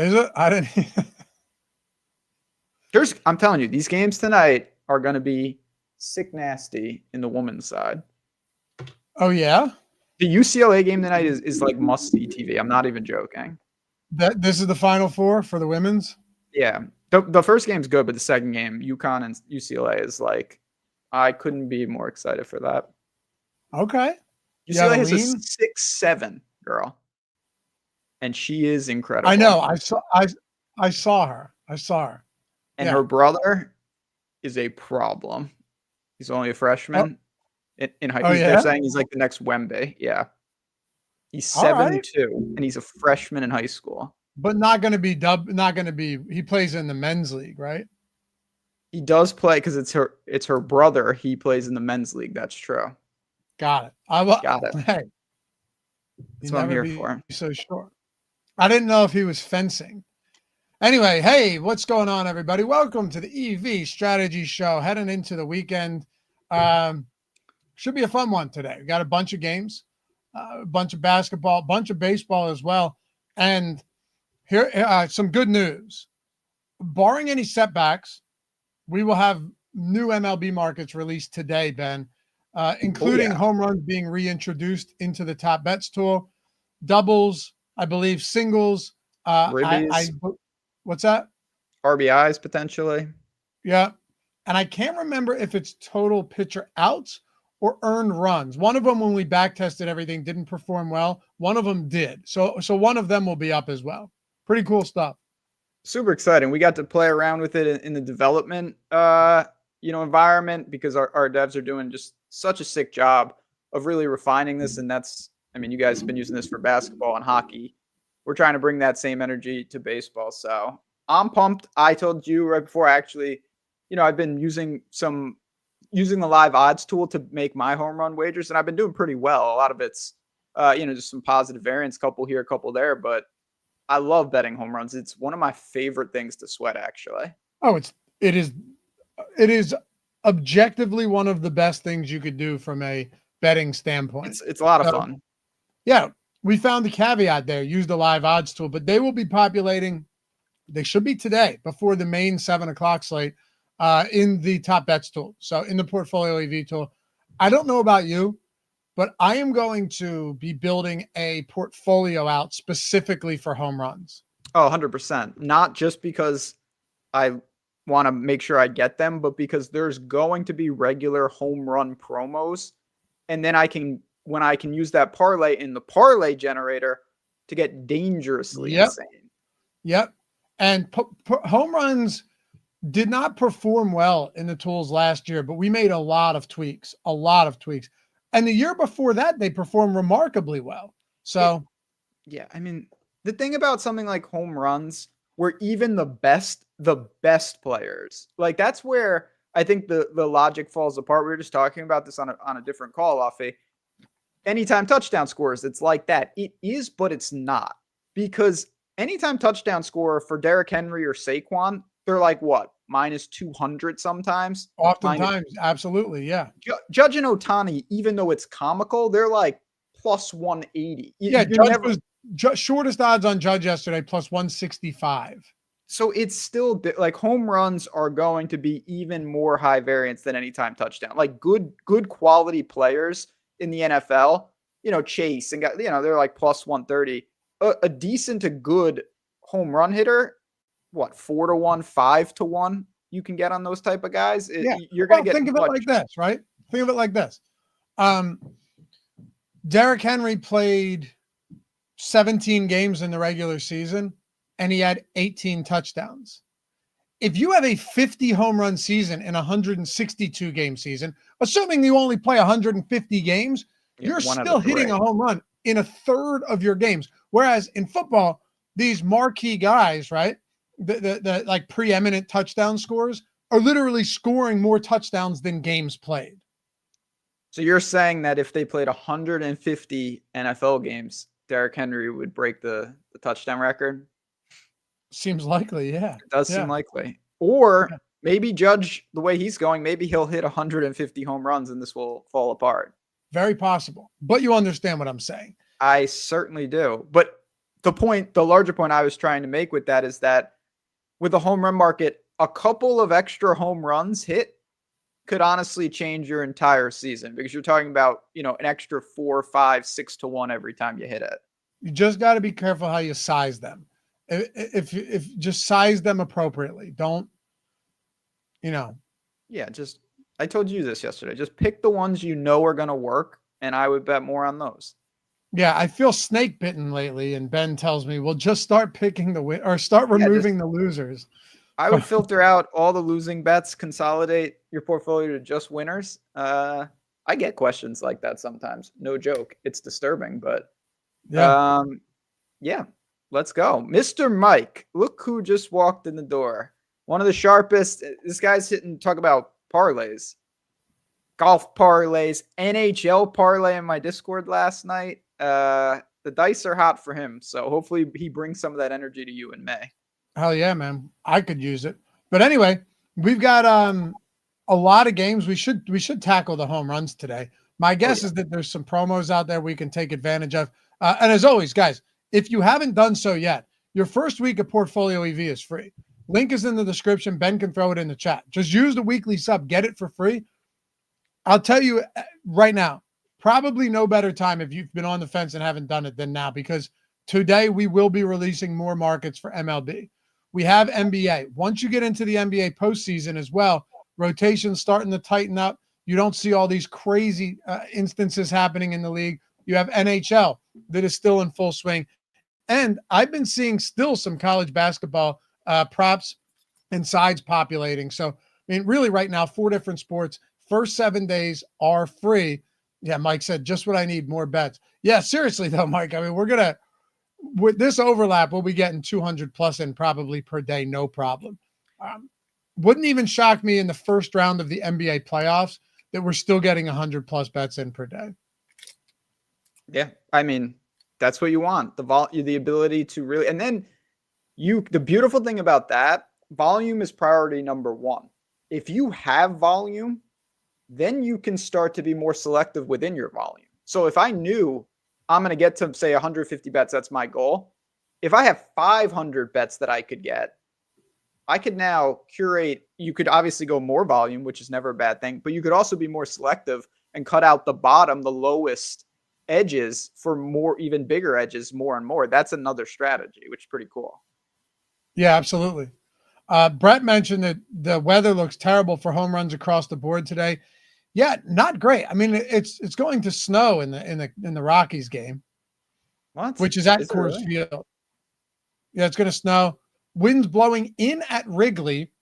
Is it? I didn't. I'm telling you, these games tonight are going to be sick nasty in the women's side. Oh, yeah? The UCLA game tonight is like must-see TV. I'm not even joking. This is the Final Four for the women's? Yeah. The first game's good, but the second game, UConn and UCLA, is like, I couldn't be more excited for that. Okay. UCLA has a 6'7" girl, and she is incredible. I know. I saw her. And her brother is a problem. He's only a freshman. In high school. They're saying he's like the next Wemby. Yeah. He's 7'2", and he's a freshman in high school. But he plays in the men's league, right? He does play because it's her brother. He plays in the men's league. That's true. Got it. Got it. Hey. That's what I'm here for. So sure. I didn't know if he was fencing. Anyway, hey, what's going on, everybody? Welcome to the EV Strategy Show. Heading into the weekend. Should be a fun one today. We got a bunch of games, a bunch of basketball, a bunch of baseball as well. And here, some good news. Barring any setbacks, we will have new MLB markets released today, Ben, including home runs being reintroduced into the top bets tool, doubles, I believe, singles. What's that? RBIs potentially. Yeah. And I can't remember if it's total pitcher outs or earned runs. One of them, when we back tested everything, didn't perform well. One of them did. So one of them will be up as well. Pretty cool stuff. Super exciting. We got to play around with it in the development, environment, because our devs are doing just such a sick job of really refining this. And you guys have been using this for basketball and hockey. We're trying to bring that same energy to baseball. So I'm pumped. I told you right before, actually, I've been using the live odds tool to make my home run wagers, and I've been doing pretty well. A lot of it's, just some positive variance, couple here, couple there, but I love betting home runs. It's one of my favorite things to sweat, actually. Oh, it is objectively one of the best things you could do from a betting standpoint. It's a lot of fun. Yeah. We found the caveat there, use the live odds tool, but they will be populating. They should be today before the main 7:00 slate in the top bets tool. So in the PortfolioEV tool. I don't know about you, but I am going to be building a portfolio out specifically for home runs. Oh, 100%. Not just because I want to make sure I get them, but because there's going to be regular home run promos. And then when I can use that parlay in the parlay generator to get dangerously insane. Yep. And home runs did not perform well in the tools last year, but we made a lot of tweaks. And the year before that, they performed remarkably well. So, the thing about something like home runs, where even the best players, like that's where I think the logic falls apart. We were just talking about this on a different call, Laffy. Anytime touchdown scores, it's like that. It is, but it's not. Because anytime touchdown scorer for Derrick Henry or Saquon, they're like what? Minus 200 sometimes? Oftentimes, absolutely, yeah. Judge and Ohtani, even though it's comical, they're like plus 180. Judge was shortest odds on Judge yesterday, plus 165. So it's still like home runs are going to be even more high variance than anytime touchdown. Like good quality players in the NFL, Chase and they're like plus 130. A decent to good home run hitter, what, 4-1, 5-1 you can get on those type of guys. You're going to get. Think of it like this, right? Think of it like this. Derrick Henry played 17 games in the regular season, and he had 18 touchdowns. If you have a 50 home run season in a 162 game season, assuming you only play 150 games, you're still hitting a home run in a third of your games. Whereas in football, these marquee guys, right, the like preeminent touchdown scorers are literally scoring more touchdowns than games played. So you're saying that if they played 150 NFL games, Derrick Henry would break the touchdown record? Seems likely, yeah. It does seem likely. Or maybe Judge, the way he's going, maybe he'll hit 150 home runs and this will fall apart. Very possible. But you understand what I'm saying. I certainly do. But the larger point I was trying to make with that is that with the home run market, a couple of extra home runs hit could honestly change your entire season, because you're talking about, an extra 4, 5, 6 to 1 every time you hit it. You just got to be careful how you size them. If just size them appropriately. Don't, Yeah, I told you this yesterday. Just pick the ones you know are going to work, and I would bet more on those. Yeah, I feel snake bitten lately, and Ben tells me, "Well, just start picking or start removing the losers." I would filter out all the losing bets, consolidate your portfolio to just winners. I get questions like that sometimes. No joke. It's disturbing, but yeah, let's go. Mr. Mike, look who just walked in the door. One of the sharpest. This guy's talk about parlays, golf parlays, NHL parlay in my Discord last night. The dice are hot for him, so hopefully he brings some of that energy to you in May. Hell yeah, man. I could use it. But anyway, we've got a lot of games. We should tackle the home runs today. My guess is that there's some promos out there we can take advantage of. And as always, guys, if you haven't done so yet, your first week of Portfolio EV is free. Link is in the description. Ben can throw it in the chat. Just use the weekly sub. Get it for free. I'll tell you right now, probably no better time if you've been on the fence and haven't done it than now, because today we will be releasing more markets for MLB. We have NBA. Once you get into the NBA postseason as well, rotation's starting to tighten up. You don't see all these crazy instances happening in the league. You have NHL that is still in full swing. And I've been seeing still some college basketball props and sides populating. So, I mean, really right now, 4 different sports. First 7 days are free. Yeah, Mike said, just what I need, more bets. Yeah, seriously though, Mike. I mean, with this overlap, we'll be getting 200 plus in probably per day, no problem. Wouldn't even shock me in the first round of the NBA playoffs that we're still getting 100 plus bets in per day. Yeah, I mean, that's what you want, the ability to really, and then the beautiful thing about that, volume is priority number one. If you have volume, then you can start to be more selective within your volume. So if I knew I'm going to get to, say, 150 bets, that's my goal. If I have 500 bets that I could get, I could now curate. You could obviously go more volume, which is never a bad thing, but you could also be more selective and cut out the bottom, the lowest edges for more, even bigger edges, more and more. That's another strategy, which is pretty cool. Yeah, absolutely. Brett mentioned that the weather looks terrible for home runs across the board today. Yeah, not great. I mean, it's going to snow in the Rockies game, which is at Coors Field. Yeah, it's going to snow. Winds blowing in at Wrigley,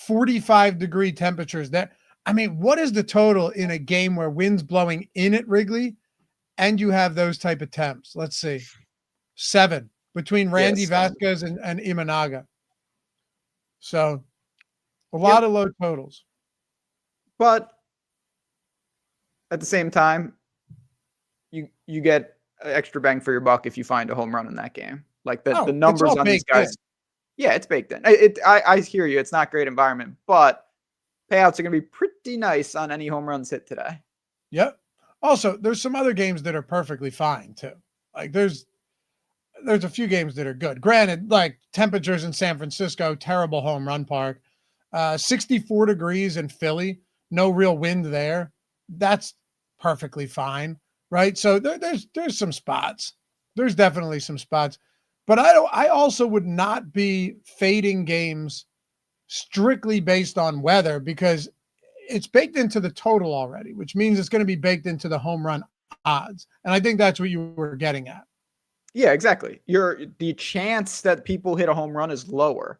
45-degree temperatures there. I mean, what is the total in a game where winds blowing in at Wrigley and you have those type of temps? Let's see. 7 between Randy Vasquez and Imanaga. So a lot of low totals. But at the same time, you get extra bang for your buck if you find a home run in that game. Like the numbers on these guys. Yeah, it's baked in. I hear you. It's not great environment, but payouts are going to be pretty nice on any home runs hit today. Yep. Also, there's some other games that are perfectly fine too. Like there's a few games that are good. Granted, like temperatures in San Francisco, terrible home run park. 64 degrees in Philly, no real wind there. That's perfectly fine, right? So there's some spots. There's definitely some spots. But I also would not be fading games strictly based on weather, because it's baked into the total already, which means it's going to be baked into the home run odds. And I think that's what you were getting at. Yeah, exactly. The chance that people hit a home run is lower,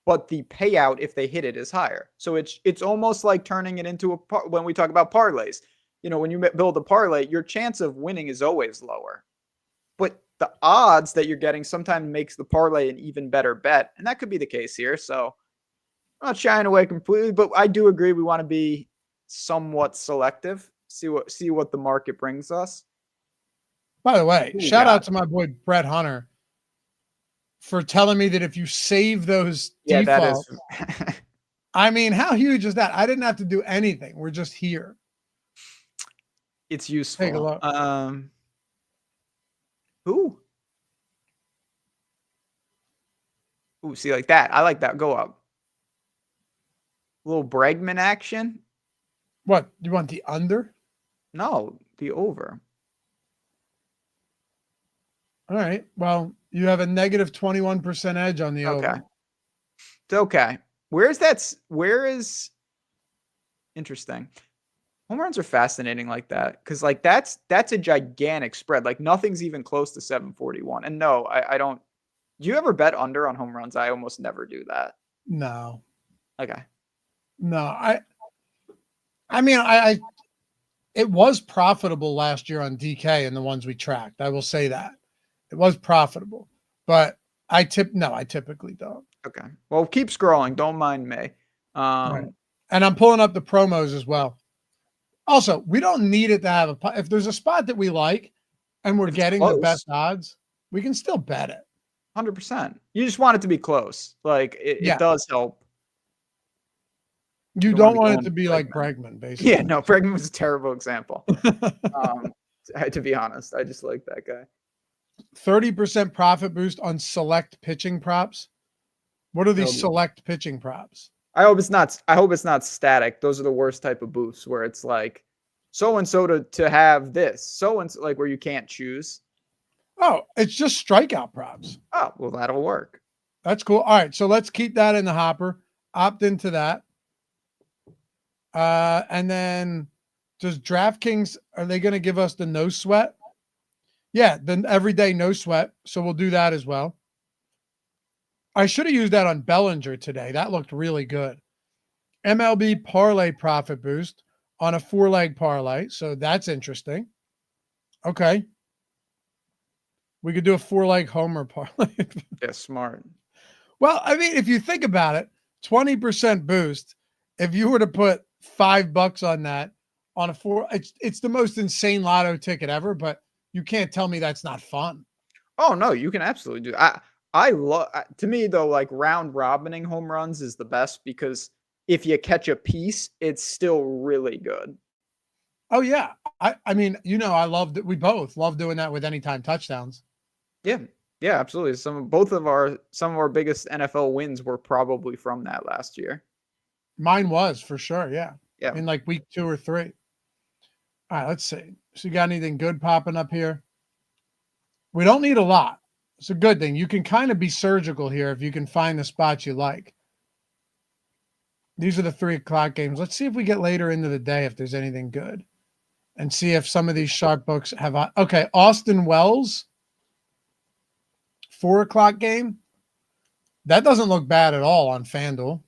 but the payout if they hit it is higher. So it's almost like turning it into when we talk about parlays. When you build a parlay, your chance of winning is always lower, but the odds that you're getting sometimes makes the parlay an even better bet, and that could be the case here. So I'm not shying away completely, but I do agree we want to be somewhat selective. See what the market brings us. By the way, shout out to my boy Brett Hunter for telling me that if you save those defaults, that is. I mean, how huge is that? I didn't have to do anything. We're just here. It's useful. Take a look. Who? Ooh, see, like that. I like that. Go up. A little Bregman action. What, you want the under? No, the over. All right. Well, you have a negative 21% edge on the Okay. over. It's okay. Where is interesting. Home runs are fascinating like that because like that's a gigantic spread. Like nothing's even close to 741. And no, I don't. Do you ever bet under on home runs? I almost never do that. No, Okay. no. I mean, it was profitable last year on DK and the ones we tracked. I will say that it was profitable, but I typically don't. Okay. Well, keep scrolling. Don't mind me. Right. And I'm pulling up the promos as well. Also, we don't need it to have if there's a spot that we like and we're getting the best odds, we can still bet it. 100%. You just want it to be close. Like it does help. You don't want it to be like Bregman, basically. Yeah, no, Bregman was a terrible example. To be honest, I just like that guy. 30% profit boost on select pitching props. What are these select pitching props? I hope it's not static. Those are the worst type of boosts where it's like so and so to have this, so and so, like where you can't choose. Oh, it's just strikeout props. Oh, well, that'll work. That's cool. All right, so let's keep that in the hopper. Opt into that. And then does DraftKings, are they going to give us the no sweat? Yeah, the everyday no sweat. So we'll do that as well. I should have used that on Bellinger today. That looked really good. MLB parlay profit boost on a 4-leg parlay. So that's interesting. Okay. We could do a 4-leg homer parlay. Yeah, smart. Well, I mean, if you think about it, 20% boost. If you were to put $5 on that on a 4, it's the most insane lotto ticket ever, but you can't tell me that's not fun. Oh no, you can absolutely do. I love, to me though, like round robining home runs is the best because if you catch a piece, it's still really good. Oh yeah. I mean, I love that. We both love doing that with anytime touchdowns. Yeah. Yeah, absolutely. Some of our biggest NFL wins were probably from that last year. Mine was for sure. Yeah. Yeah. In like week 2 or 3. All right, let's see. So you got anything good popping up here? We don't need a lot. It's a good thing. You can kind of be surgical here if you can find the spots you like. These are the 3 o'clock games. Let's see if we get later into the day if there's anything good. And see if some of these sharp books have. Okay, Austin Wells, 4 o'clock game. That doesn't look bad at all on FanDuel.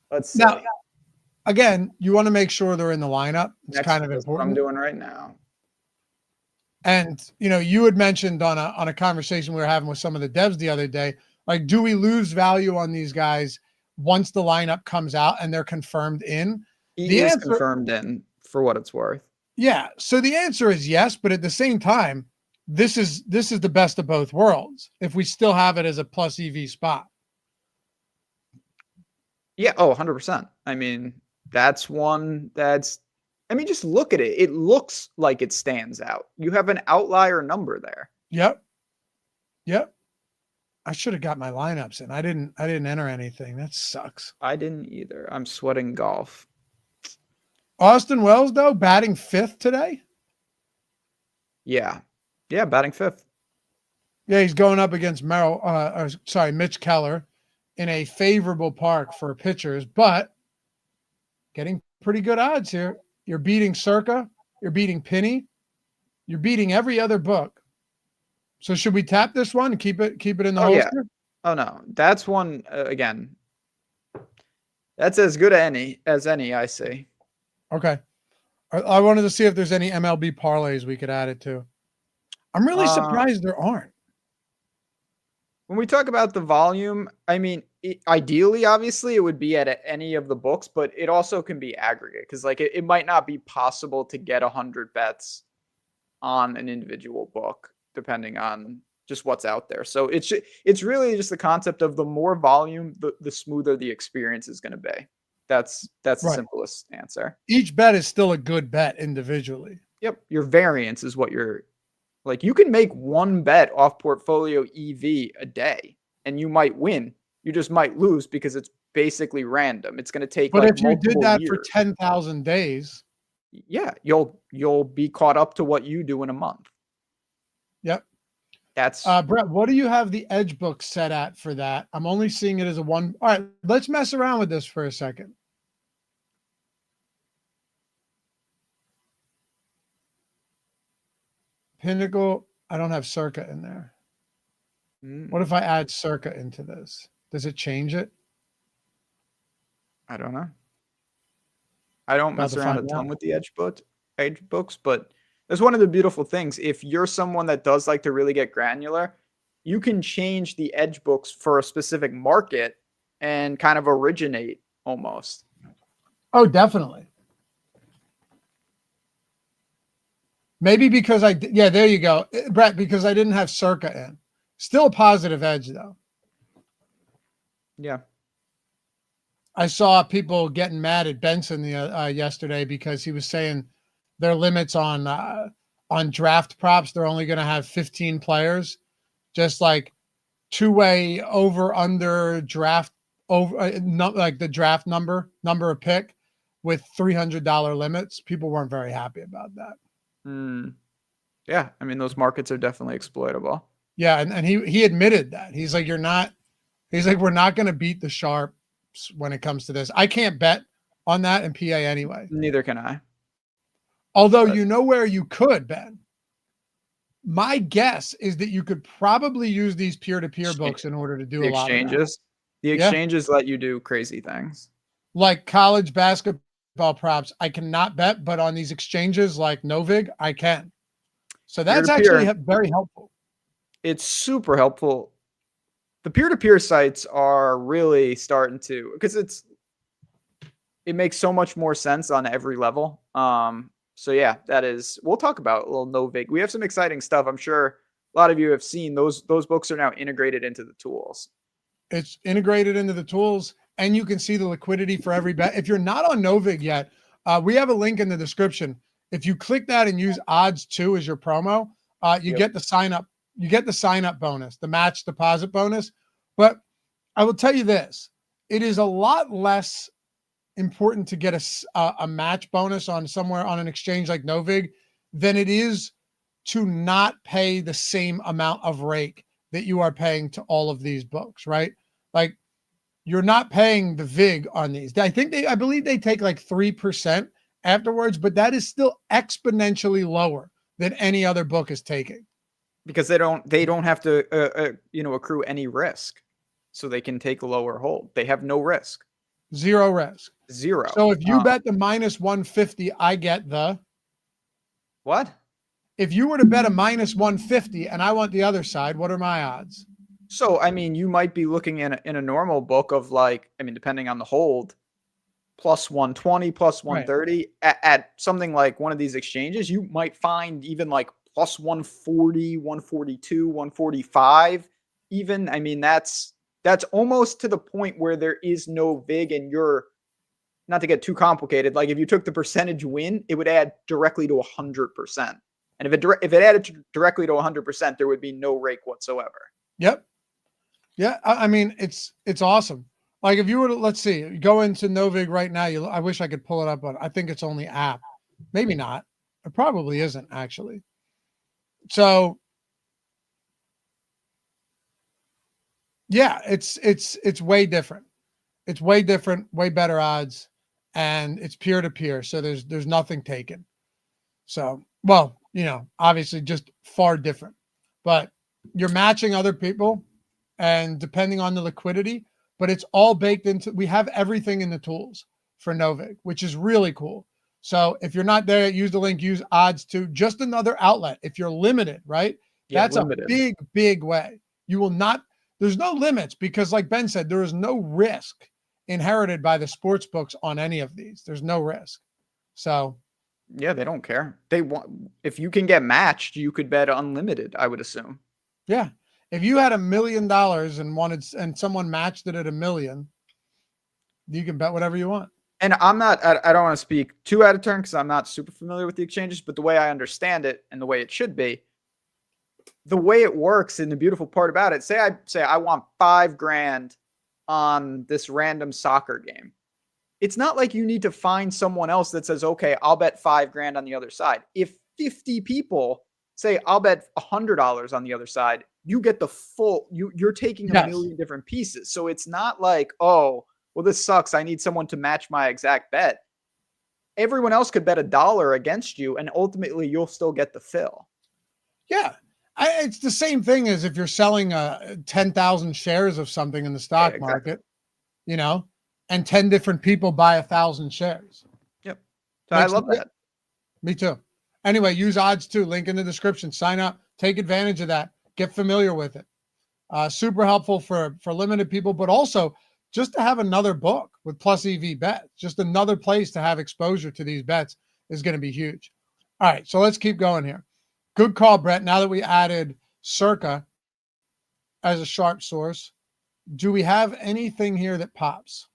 Let's see. Now, again, you want to make sure they're in the lineup. It's kind of important. What I'm doing right now. And you had mentioned on a conversation we were having with some of the devs the other day, like, do we lose value on these guys once the lineup comes out and they're confirmed in? He is confirmed in for what it's worth. Yeah. So the answer is yes, but at the same time, this is the best of both worlds if we still have it as a plus EV spot. Yeah. Oh, 100%. I mean, that's one that's, I mean, just look at it. It looks like it stands out. You have an outlier number there. Yep. I should have got my lineups in. I didn't enter anything. That sucks. I didn't either. I'm sweating golf. Austin Wells, though, batting 5th today. Yeah, batting 5th. Yeah, he's going up against Mitch Keller in a favorable park for pitchers, but getting pretty good odds here. You're beating Circa. You're beating Penny. You're beating every other book. So should we tap this one and keep it in the holster? Yeah. Oh no, that's one again. That's as good as any I see. Okay. I wanted to see if there's any MLB parlays we could add it to. I'm really surprised there aren't. When we talk about the volume, I mean, ideally, obviously, it would be at any of the books, but it also can be aggregate because, like, it might not be possible to get 100 bets on an individual book, depending on just what's out there. So it's really just the concept of the more volume, the smoother the experience is going to be. That's the simplest answer. Each bet is still a good bet individually. Yep, your variance is what you're Like you can make one bet off portfolio EV a day and you might win. You just might lose because it's basically random. It's going to take But like if you did multiple that for years. 10,000 days, Yeah, you'll be caught up to what you do in a month. yep. That's Brett, what do you have the edge book set at for that? I'm only seeing it as a one. All right, let's mess around with this for a second. Pinnacle, I don't have Circa in there. What if I add Circa into this? Does it change it? I don't know. I don't mess around a ton with the edge books, but that's one of the beautiful things. If you're someone that does like to really get granular, you can change the edge books for a specific market and kind of originate almost. Oh, definitely. Maybe because yeah, there you go, Brett, because I didn't have Circa in. Still a positive edge, though. Yeah. I saw people getting mad at Benson yesterday because he was saying their limits on draft props, they're only going to have 15 players, just like two-way over under draft over like the draft number of pick with $300 limits. People weren't very happy about that. Yeah, I mean those markets are definitely exploitable. Yeah, and he admitted that. He's like, we're not going to beat the sharps when it comes to this. I can't bet on that in PA anyway. Neither can I. Although you know where you could, Ben. My guess is that you could probably use these peer-to-peer books in order to do a lot of that. The exchanges let you do crazy things. Like college basketball props, I cannot bet, but on these exchanges like NoVig, I can. So that's actually very helpful. It's super helpful. The peer-to-peer sites are really starting to, because it makes so much more sense on every level. So yeah, we'll talk about a little NoVig. We have some exciting stuff. I'm sure a lot of you have seen those books are now integrated into the tools. It's integrated into the tools, and you can see the liquidity for every bet. If you're not on NoVig yet, we have a link in the description. If you click that and use odds2 as your promo, you get the sign up. You get the sign up bonus, the match deposit bonus. But I will tell you this: it is a lot less important to get a match bonus on an exchange like NoVig than it is to not pay the same amount of rake that you are paying to all of these books, right? Like you're not paying the VIG on these. I believe they take like 3% afterwards, but that is still exponentially lower than any other book is taking. Because they don't have to accrue any risk, so they can take a lower hold. They have no risk. Zero risk. Zero. So if you bet the minus 150, I get the what? If you were to bet a minus 150 and I want the other side, what are my odds? So, I mean, you might be looking in a normal book of like, I mean, depending on the hold, plus 120, plus 130. Right. At something like one of these exchanges, you might find even like plus 140, 142, 145. Even, I mean, that's almost to the point where there is no VIG and you're, not to get too complicated, like if you took the percentage win, it would add directly to 100%. And if it added directly to 100%, there would be no rake whatsoever. Yep. Yeah, I mean, it's awesome. Like if you were to, let's see, go into NoVig right now. I wish I could pull it up, but I think it's only app. Maybe not. It probably isn't actually. So yeah, it's way different. It's way different, way better odds, and it's peer-to-peer. So there's nothing taken. So, well, obviously just far different, but you're matching other people and depending on the liquidity, but it's all baked into, we have everything in the tools for NoVig, which is really cool. So if you're not there, use the link, use odds2, just another outlet. If you're limited, right? Yeah, that's limited. A big, big way. You will not, there's no limits because like Ben said, there is no risk inherited by the sports books on any of these. There's no risk. So yeah, they don't care. They want, if you can get matched, you could bet unlimited, I would assume. Yeah. If you had $1 million and someone matched it at $1 million, you can bet whatever you want. And I don't want to speak too out of turn because I'm not super familiar with the exchanges, but the way I understand it and the way it should be, the way it works and the beautiful part about it, say I want $5,000 on this random soccer game. It's not like you need to find someone else that says, okay, I'll bet $5,000 on the other side. If 50 people say, I'll bet $100 on the other side, you get the full, you're taking a million different pieces. So it's not like, oh, well, this sucks. I need someone to match my exact bet. Everyone else could bet $1 against you, and ultimately you'll still get the fill. Yeah. It's the same thing as if you're selling 10,000 shares of something in the stock market, and 10 different people buy 1,000 shares. Yep. So I love that. Me too. Anyway, use odds too. Link in the description. Sign up. Take advantage of that. Get familiar with it. Super helpful for limited people, but also just to have another book with plus EV bets. Just another place to have exposure to these bets is going to be huge. All right, so let's keep going here. Good call, Brett. Now that we added Circa as a sharp source, do we have anything here that pops?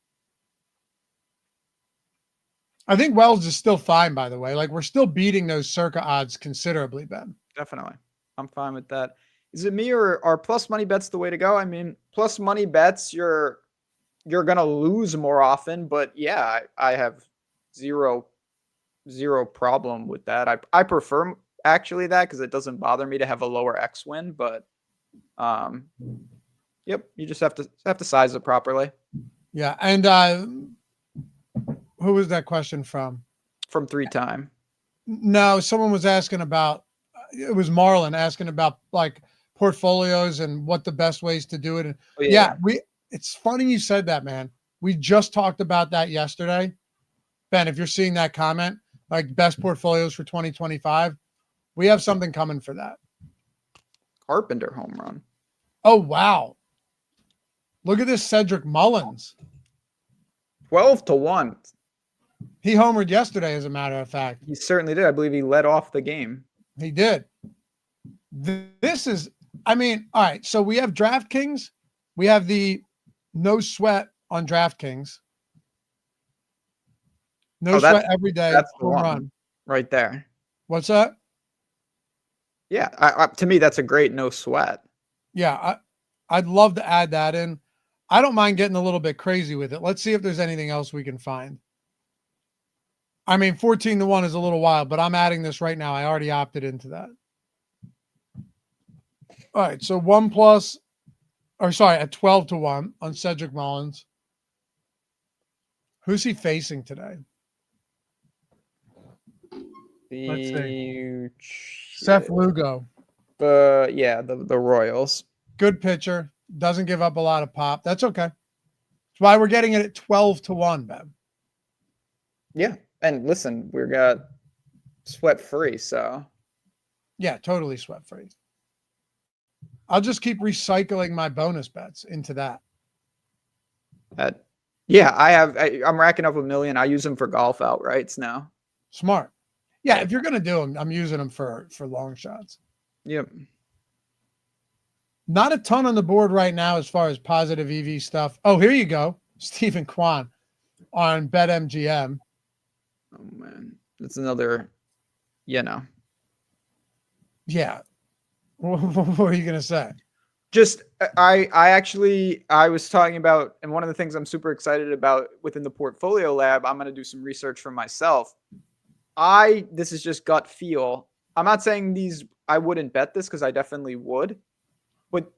I think Wells is still fine, by the way. Like, we're still beating those Circa odds considerably, Ben. Definitely. I'm fine with that. Is it me, or are plus money bets the way to go? I mean, plus money bets, you're going to lose more often, but yeah, I have zero problem with that. I prefer actually that, because it doesn't bother me to have a lower X win, but yep, you just have to size it properly. Yeah. And who was that question from? From 3Time. No, someone was asking about, it was Marlon asking about like portfolios and what the best ways to do it. And it's funny you said that, man. We just talked about that yesterday. Ben, if you're seeing that comment, like best portfolios for 2025, we have something coming for that. Carpenter home run. Oh, wow. Look at this Cedric Mullins. 12-1. He homered yesterday, as a matter of fact. He certainly did. I believe he led off the game. He did. This is, I mean, all right. So we have DraftKings. We have the no sweat on DraftKings. No sweat every day. That's the home one run right there. What's that? Yeah, to me, that's a great no sweat. Yeah, I'd love to add that in. I don't mind getting a little bit crazy with it. Let's see if there's anything else we can find. I mean, 14-1 is a little wild, but I'm adding this right now. I already opted into that. All right, so at 12-1 on Cedric Mullins. Who's he facing today? Let's see. Seth Lugo. Yeah, the Royals. Good pitcher. Doesn't give up a lot of pop. That's okay. That's why we're getting it at 12-1, Ben. Yeah. And listen, we got sweat free, so. Yeah, totally sweat free. I'll just keep recycling my bonus bets into that. Yeah, I'm racking up $1 million. I use them for golf outrights now. Smart. Yeah, if you're going to do them, I'm using them for long shots. Yep. Not a ton on the board right now as far as positive EV stuff. Oh, here you go. Stephen Kwan on BetMGM. Oh, man. That's another, Yeah. What are you going to say? Just, I was talking about, and one of the things I'm super excited about within the Portfolio Lab, I'm going to do some research for myself. This is just gut feel. I'm not saying I wouldn't bet this, because I definitely would, but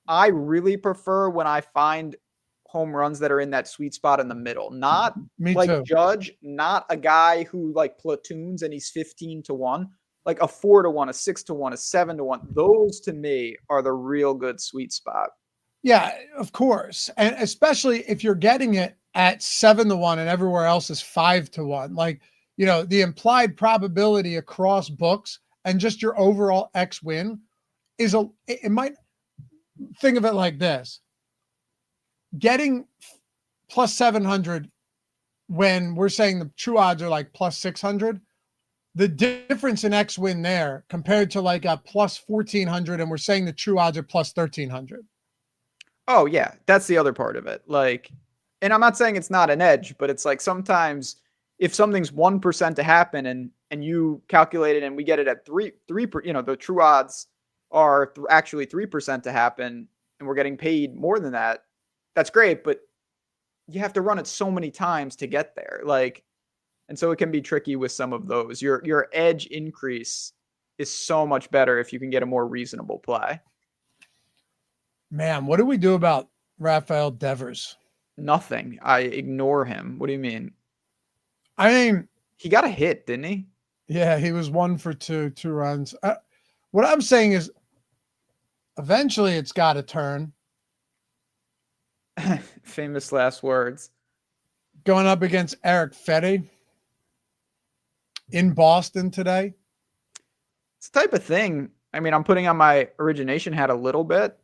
I really prefer when I find home runs that are in that sweet spot in the middle. Not like too. Judge, not a guy who like platoons and he's 15-1, like a 4-1, a 6-1, a 7-1. Those to me are the real good sweet spot. Yeah, of course. And especially if you're getting it at 7-1 and everywhere else is 5-1, like, the implied probability across books and just your overall X win is it might think of it like this. Getting plus 700 when we're saying the true odds are like plus 600, the difference in X win there compared to like a plus 1400 and we're saying the true odds are plus 1300. Oh yeah, that's the other part of it. Like, and I'm not saying it's not an edge, but it's like sometimes if something's 1% to happen and you calculate it and we get it at 3, the true odds are actually 3% to happen and we're getting paid more than that, that's great, but you have to run it so many times to get there. Like, and so it can be tricky with some of those. Your edge increase is so much better if you can get a more reasonable play. Man, what do we do about Rafael Devers? Nothing. I ignore him. What do you mean? I mean, He got a hit, didn't he? yeah, he was 1 for 2 runs. What I'm saying is eventually it's got to turn. Famous last words. Going up against Eric Fetty in Boston today. It's the type of thing. I mean, I'm putting on my origination hat a little bit.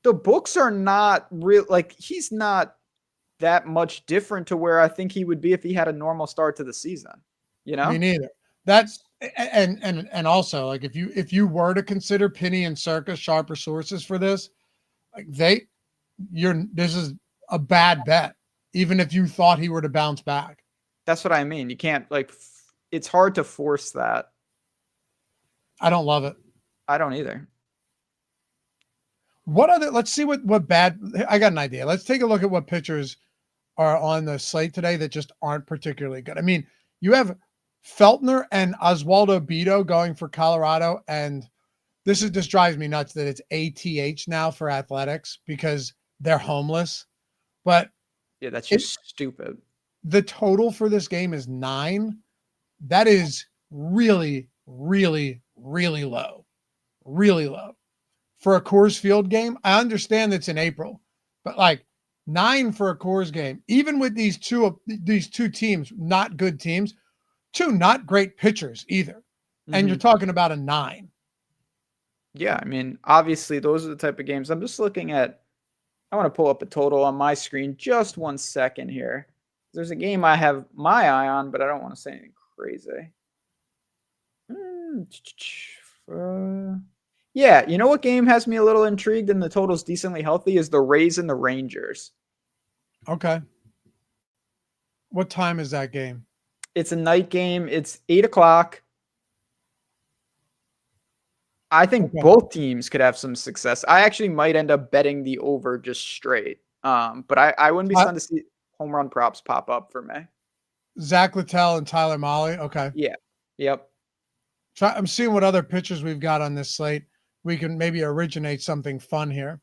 The books are not real. Like, he's not that much different to where I think he would be if he had a normal start to the season. You know? Me neither. That's and also, like, if you were to consider Penny and Circus sharper sources for this, like this is a bad bet, even if you thought he were to bounce back. That's what I mean. You can't, like, it's hard to force that. I don't love it. I don't either. Let's see what bad, I got an idea. Let's take a look at what pitchers are on the slate today that just aren't particularly good. I mean, you have Feltner and Oswaldo Bido going for Colorado, and this drives me nuts that it's ATH now for Athletics because they're homeless. But yeah, that's just stupid. The total for this game is 9. That is really, really, really low. Really low. For a Coors Field game, I understand it's in April, but like 9 for a Coors game, even with these two teams, not good teams, 2 not great pitchers either. Mm-hmm. And you're talking about a 9. Yeah, I mean, obviously those are the type of games. I'm just looking at, I want to pull up a total on my screen. Just 1 second here. There's a game I have my eye on, but I don't want to say anything crazy. Yeah, you know what game has me a little intrigued and the total's decently healthy is the Rays and the Rangers. Okay. What time is that game? It's a night game. It's 8 o'clock. I think both teams could have some success. I actually might end up betting the over just straight. But I wouldn't be stunned to see home run props pop up for me. Zach Littell and Tyler Mahle. Okay. Yeah. Yep. I'm seeing what other pitchers we've got on this slate. We can maybe originate something fun here.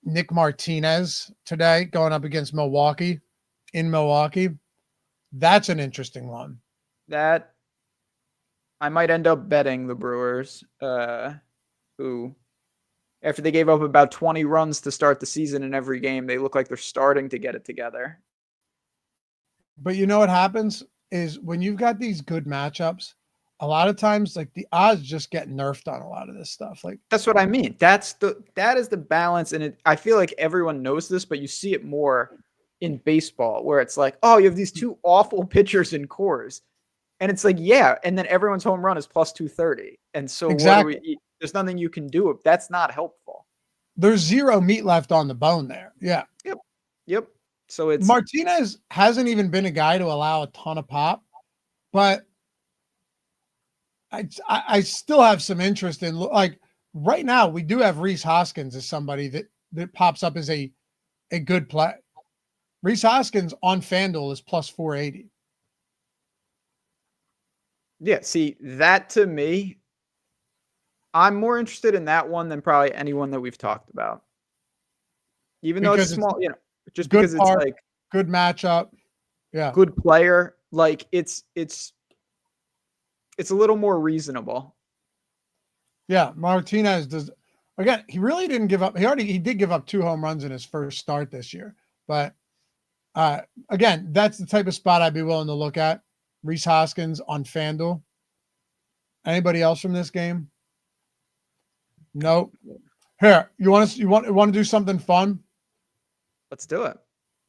Nick Martinez today going up against Milwaukee in Milwaukee. That's an interesting one. That I might end up betting the Brewers, who, after they gave up about 20 runs to start the season in every game, they look like they're starting to get it together. But you know what happens is when you've got these good matchups, a lot of times, like, the odds just get nerfed on a lot of this stuff. Like, that's what I mean. That is the balance, and I feel like everyone knows this, but you see it more in baseball, where it's like, oh, you have these 2 awful pitchers in Coors, and it's like, yeah, and then everyone's home run is plus 230, and so exactly. There's nothing you can do. That's not helpful. There's 0 meat left on the bone there. Yeah. Yep. So it's Martinez hasn't even been a guy to allow a ton of pop, but I still have some interest in, like, right now we do have Rhys Hoskins as somebody that pops up as a good play. Rhys Hoskins on FanDuel is plus 480. Yeah, see, that to me, I'm more interested in that one than probably anyone that we've talked about. Even though it's small, just because it's like good matchup. Yeah. Good player. Like it's a little more reasonable. Yeah, Martinez does. Again, he really didn't give up. He did give up 2 home runs in his first start this year. But again, that's the type of spot I'd be willing to look at. Rhys Hoskins on FanDuel. Anybody else from this game? Nope. Here, you want to do something fun? Let's do it.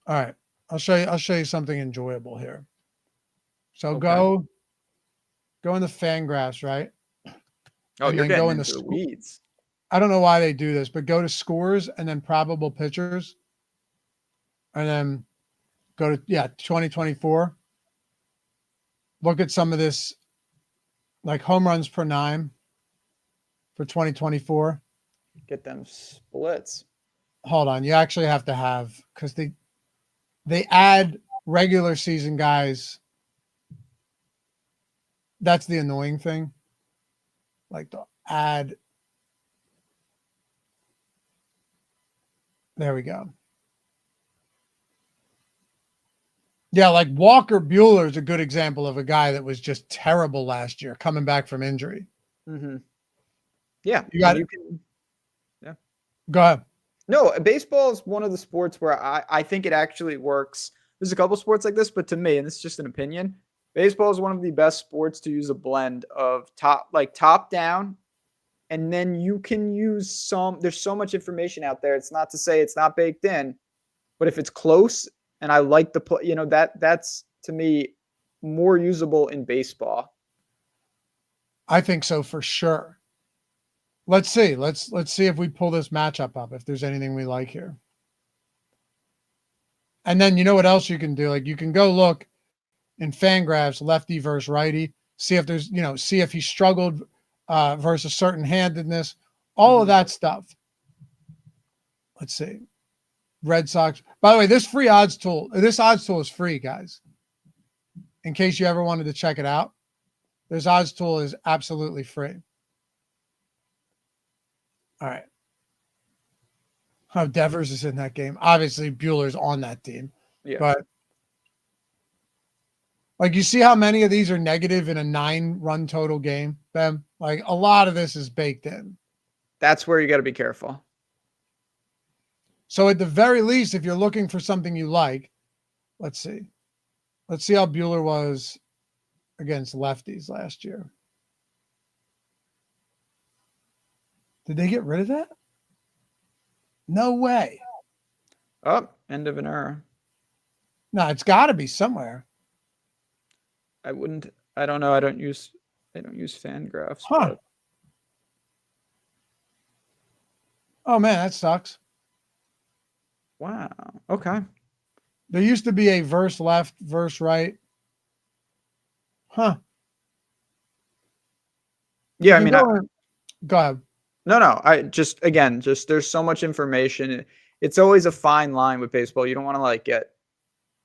All right. I'll show you something enjoyable here. So okay. Go in the Fangraphs, right? Oh, and you're getting into the weeds. I don't know why they do this, but go to scores and then probable pitchers. And then go to 2024. Look at some of this like home runs per 9 for 2024. Get them splits. Hold on, you actually have to have, because they add regular season guys. That's the annoying thing. Like to add. There we go. Yeah, like Walker Buehler is a good example of a guy that was just terrible last year, coming back from injury. Mm-hmm. Yeah, you got you it. can. Yeah. Go ahead. No, baseball is one of the sports where I think it actually works. There's a couple sports like this, but to me, and this is just an opinion, baseball is one of the best sports to use a blend of top down, and then you can use some. There's so much information out there. It's not to say it's not baked in, but if it's close, and I like the play, that's to me more usable in baseball. I think so for sure. Let's see. Let's see if we pull this matchup up, if there's anything we like here. And then you know what else you can do? Like you can go look in Fangraphs, lefty versus righty, see if there's, see if he struggled versus certain handedness, all of that stuff. Let's see. Red Sox. By the way, this odds tool is free, guys. In case you ever wanted to check it out, this odds tool is absolutely free. All right. Oh, Devers is in that game. Obviously, Bueller's on that team. Yeah. But like you see how many of these are negative in a 9-run total game, Ben? Like a lot of this is baked in. That's where you got to be careful. So at the very least, if you're looking for something you like, let's see. Let's see how Buehler was against lefties last year. Did they get rid of that? No way. Oh, end of an era. No, it's got to be somewhere. I don't know. I don't use Fangraphs. Huh. But... Oh man, that sucks. Wow. Okay. There used to be a verse left, verse right. Huh. Yeah, I mean, go ahead. No. There's so much information. It's always a fine line with baseball. You don't want to get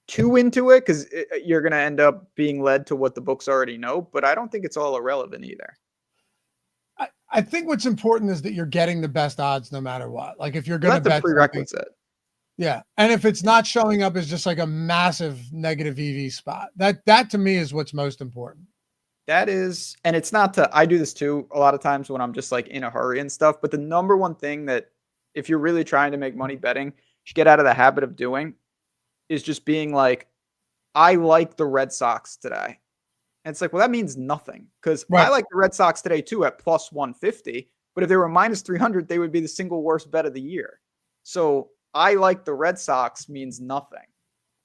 too into it because you're going to end up being led to what the books already know. But I don't think it's all irrelevant either. I think what's important is that you're getting the best odds no matter what. Like if you're going to bet, that's a prerequisite. Yeah. And if it's not showing up as just like a massive negative EV spot, that to me is what's most important. That is, and it's not I do this too a lot of times when I'm just in a hurry and stuff. But the number one thing that if you're really trying to make money betting, you should get out of the habit of doing is just being I like the Red Sox today. And it's well, that means nothing because right. I like the Red Sox today too at plus 150. But if they were minus 300, they would be the single worst bet of the year. So I like the Red Sox means nothing.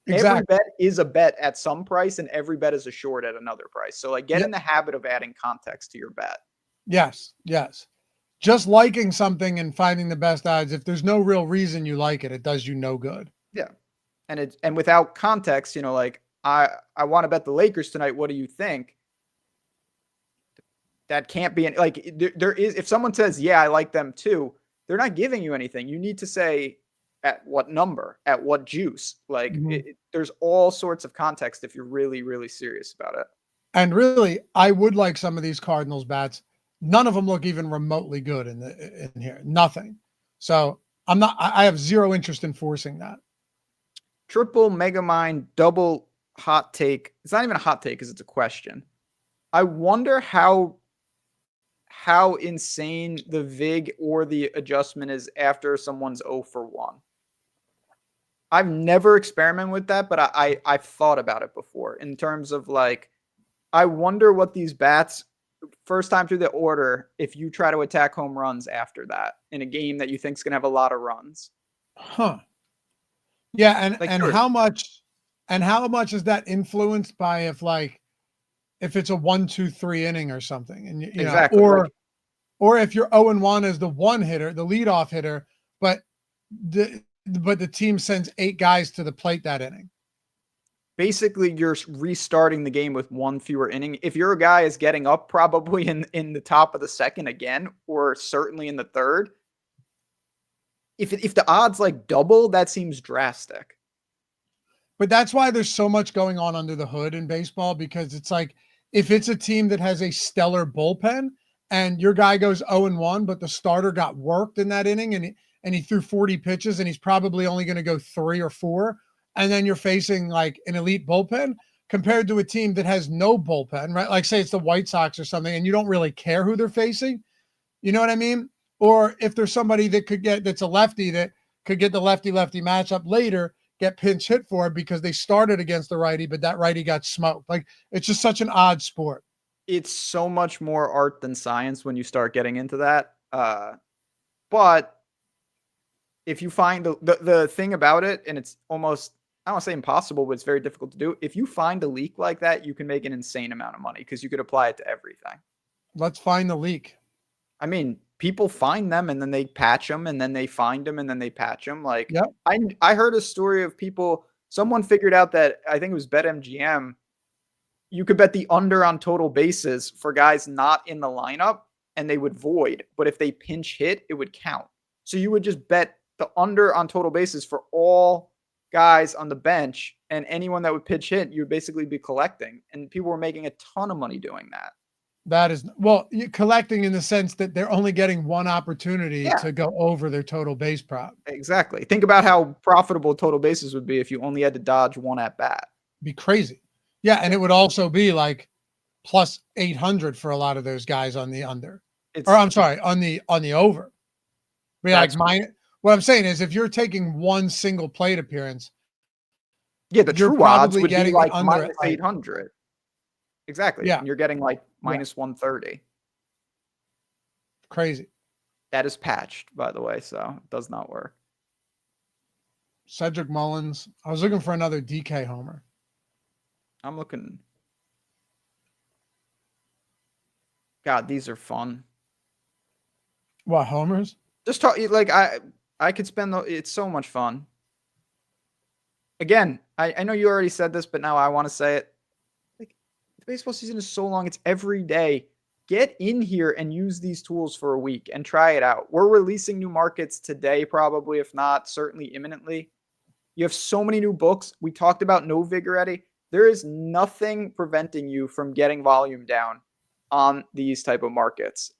Exactly. Every bet is a bet at some price, and every bet is a short at another price. So get in the habit of adding context to your bet. Yes. Just liking something and finding the best odds, if there's no real reason you like it, it does you no good. Yeah. And without context, I want to bet the Lakers tonight. What do you think? That can't be there is, if someone says, yeah, I like them too, they're not giving you anything. You need to say at what number, at what juice. There's all sorts of context if you're really, really serious about it. And really, I would like some of these Cardinals bats. None of them look even remotely good in here. Nothing. So I have zero interest in forcing that. Triple Mega Mind double hot take. It's not even a hot take because it's a question. I wonder how insane the VIG or the adjustment is after someone's 0 for 1. I've never experimented with that, but I've thought about it before in terms of I wonder what these bats first time through the order, if you try to attack home runs after that in a game that you think is going to have a lot of runs. Huh. Yeah. And how much is that influenced by if it's a 1-2-3 inning or something and exactly. or if you're 0-1 as the one hitter, the leadoff hitter, but the team sends 8 guys to the plate that inning. basically you're restarting the game with one fewer inning. If your guy is getting up probably in the top of the second again, or certainly in the third, if the odds like double, that seems drastic. But that's why there's so much going on under the hood in baseball, because it's like if it's a team that has a stellar bullpen and your guy goes 0-1, but the starter got worked in that inning and he threw 40 pitches and he's probably only going to go 3 or 4, and then you're facing like an elite bullpen compared to a team that has no bullpen, right? Like say it's the White Sox or something and you don't really care who they're facing. You know what I mean? Or if there's somebody that's a lefty that could get the lefty-lefty matchup later, get pinch hit for it because they started against the righty, but that righty got smoked. Like it's just such an odd sport. It's so much more art than science when you start getting into that. But if you find the thing about it, and it's almost, I don't want to say impossible, but it's very difficult to do. If you find a leak like that, you can make an insane amount of money because you could apply it to everything. Let's find the leak. I mean, people find them and then they patch them and then they find them and then they patch them. Like, yep. I heard a story of someone figured out that, I think it was BetMGM, you could bet the under on total bases for guys not in the lineup and they would void. But if they pinch hit, it would count. So you would just bet the under on total bases for all guys on the bench, and anyone that would pitch hit, you would basically be collecting. And people were making a ton of money doing that. That is, well, you're collecting in the sense that they're only getting one opportunity to go over their total base prop. Exactly. Think about how profitable total bases would be if you only had to dodge one at bat. Be crazy. Yeah, and it would also be like plus 800 for a lot of those guys on the under. On the over. What I'm saying is if you're taking one single plate appearance, the true odds would be like minus 800. Exactly. Yeah. And you're getting like minus 130. Crazy. That is patched, by the way, so it does not work. Cedric Mullins. I was looking for another DK homer. I'm looking. God, these are fun. What, homers? Just talk like I could spend it's so much fun. Again, I know you already said this, but now I want to say it. Like, the baseball season is so long, it's every day. Get in here and use these tools for a week and try it out. We're releasing new markets today, probably, if not, certainly imminently. You have so many new books. We talked about NoVig already. There is nothing preventing you from getting volume down on these type of markets.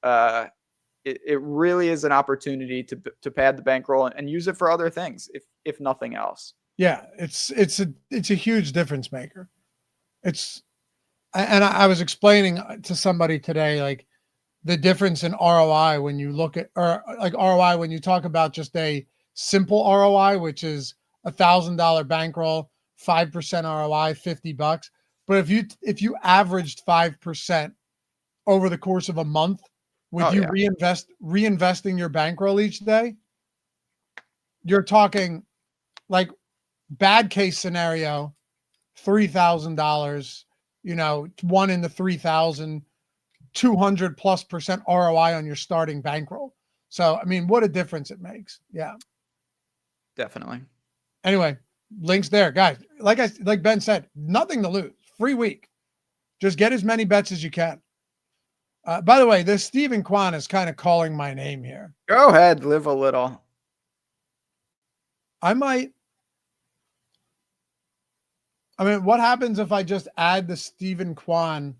It really is an opportunity to pad the bankroll and use it for other things, if nothing else. Yeah, it's a huge difference maker. I was explaining to somebody today, like the difference in ROI when you look at, or like ROI when you talk about just a simple ROI, which is $1,000 bankroll, 5% ROI, $50. But if you averaged 5% over the course of a month, would you reinvesting your bankroll each day? You're talking like bad case scenario, $3,000, one in the 3,000, 200+% ROI on your starting bankroll. So, I mean, what a difference it makes. Yeah, definitely. Anyway, links there, guys. Like Ben said, nothing to lose. Free week. Just get as many bets as you can. By the way, this Stephen Kwan is kind of calling my name here. Go ahead, live a little. What happens if I just add the Stephen Kwan?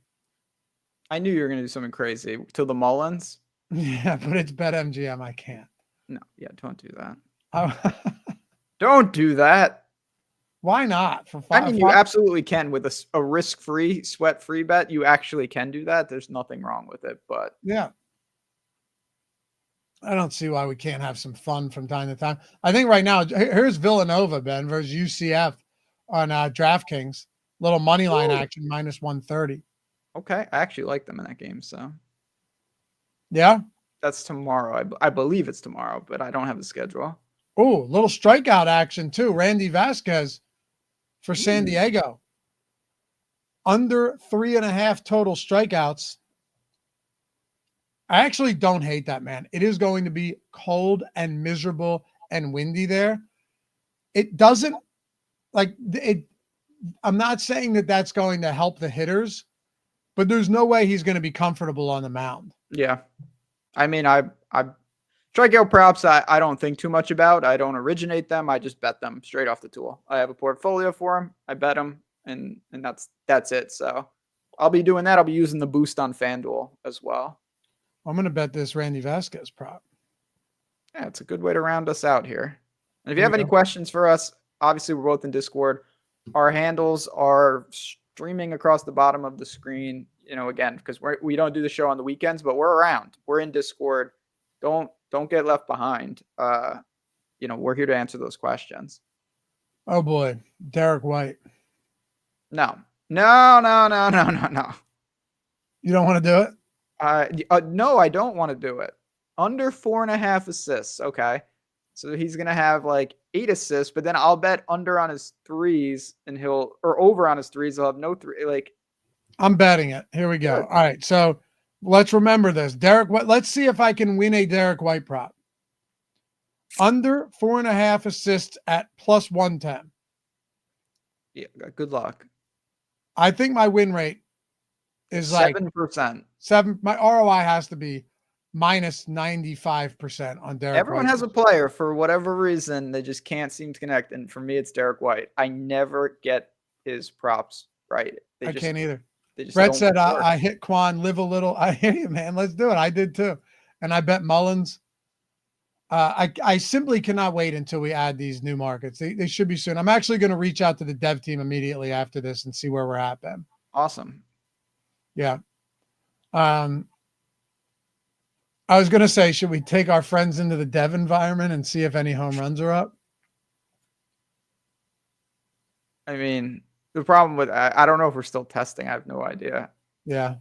I knew you were going to do something crazy. To the Mullins? Yeah, but it's BetMGM. I can't. No, yeah, don't do that. Don't do that. Why not? You absolutely can with a risk-free, sweat-free bet. You actually can do that. There's nothing wrong with it, but yeah, I don't see why we can't have some fun from time to time. I think right now, here's Villanova, Ben, versus UCF on DraftKings. Little money line action, minus 130. Okay, I actually like them in that game. So yeah, that's tomorrow. I believe it's tomorrow, but I don't have the schedule. Oh, little strikeout action too. Randy Vasquez for San Diego. Under 3.5 total strikeouts. I actually don't hate that, man. It is going to be cold and miserable and windy there. It doesn't I'm not saying that that's going to help the hitters, but there's no way he's going to be comfortable on the mound. Yeah. I mean, I strikeout props, I don't think too much about. I don't originate them. I just bet them straight off the tool. I have a portfolio for them. I bet them, and that's it. So I'll be doing that. I'll be using the boost on FanDuel as well. I'm going to bet this Randy Vasquez prop. Yeah, it's a good way to round us out here. And if you have any questions for us, obviously we're both in Discord. Our handles are streaming across the bottom of the screen. Again, because we don't do the show on the weekends, but we're around. We're in Discord. Don't get left behind. We're here to answer those questions. Oh boy, Derek White. No. You don't want to do it? No, I don't want to do it. Under 4.5 assists. Okay. So he's going to have like 8 assists, but then I'll bet under on his threes and or over on his threes. He'll have no three. Like, I'm betting it. Here we go. All right. So let's remember this. Derek White. Let's see if I can win a Derek White prop. Under 4.5 assists at plus 110. Yeah. Good luck. I think my win rate is 7%. 7. My ROI has to be minus 95% on Derek Everyone White. has a player for whatever reason. They just can't seem to connect. And for me, it's Derek White. I never get his props right. I can't either. Brett said, I hit Quan, live a little. I hear you, man. Let's do it. I did too. And I bet Mullins. I simply cannot wait until we add these new markets. They should be soon. I'm actually going to reach out to the dev team immediately after this and see where we're at, Ben. Awesome. Yeah. I was going to say, should we take our friends into the dev environment and see if any home runs are up? I mean, the problem with I don't know if we're still testing. I have no idea. Yeah.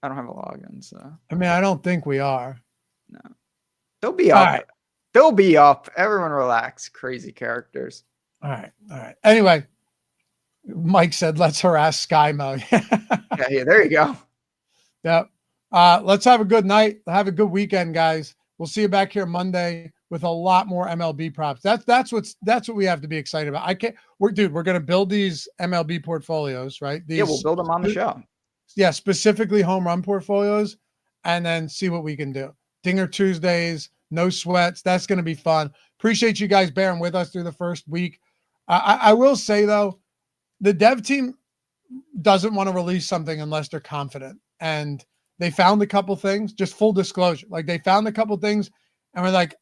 I don't have a login, so. I mean, I don't think we are. No. They'll be up. Right. They'll be up. Everyone relax. Crazy characters. All right. Anyway, Mike said, let's harass Sky Mo. Yeah, there you go. Yep. Let's have a good night. Have a good weekend, guys. We'll see you back here Monday with a lot more MLB props. That's what we have to be excited about. We're going to build these MLB portfolios, right? We'll build them on the show. Yeah, specifically home run portfolios, and then see what we can do. Dinger Tuesdays, no sweats. That's going to be fun. Appreciate you guys bearing with us through the first week. I will say though, the dev team doesn't want to release something unless they're confident. And they found a couple things, just full disclosure. Like they found a couple things and we're like,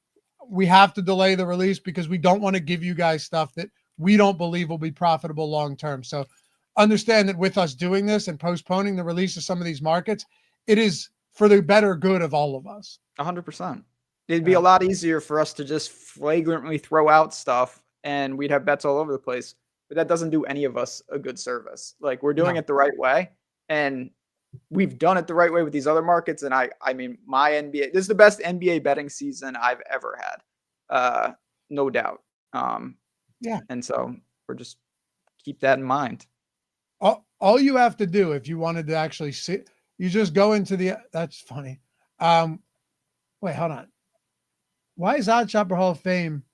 we have to delay the release because we don't want to give you guys stuff that we don't believe will be profitable long-term. So understand that with us doing this and postponing the release of some of these markets, it is for the better good of all of us. 100%. It'd be a lot easier for us to just flagrantly throw out stuff and we'd have bets all over the place. But that doesn't do any of us a good service. Like we're doing it the right way. And we've done it the right way with these other markets. And I mean, my NBA, this is the best NBA betting season I've ever had. No doubt. Yeah. And so we're just keep that in mind. All you have to do if you wanted to actually see, you just go into that's funny. Wait, hold on. Why is OddsShopper Hall of Fame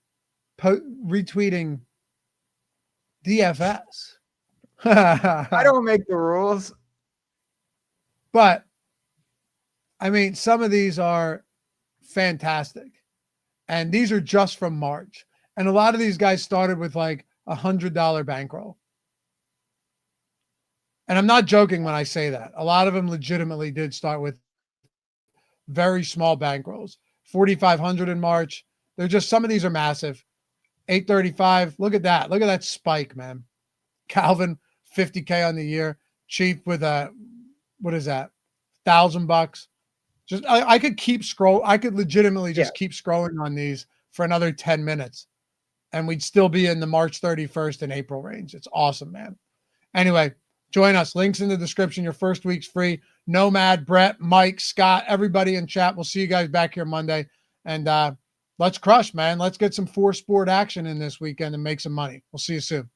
retweeting DFS? I don't make the rules. But, I mean, some of these are fantastic. And these are just from March. And a lot of these guys started with like $100 bankroll. And I'm not joking when I say that. A lot of them legitimately did start with very small bankrolls. 4,500 in March. They're just, some of these are massive. 835. Look at that. Look at that spike, man. Calvin, 50K on the year. Chief with what is that? $1,000. Just I could keep scroll. I could legitimately just keep scrolling on these for another 10 minutes. And we'd still be in the March 31st and April range. It's awesome, man. Anyway, join us. Links in the description. Your first week's free. Nomad, Brett, Mike, Scott, everybody in chat. We'll see you guys back here Monday. And let's crush, man. Let's get some 4-sport action in this weekend and make some money. We'll see you soon.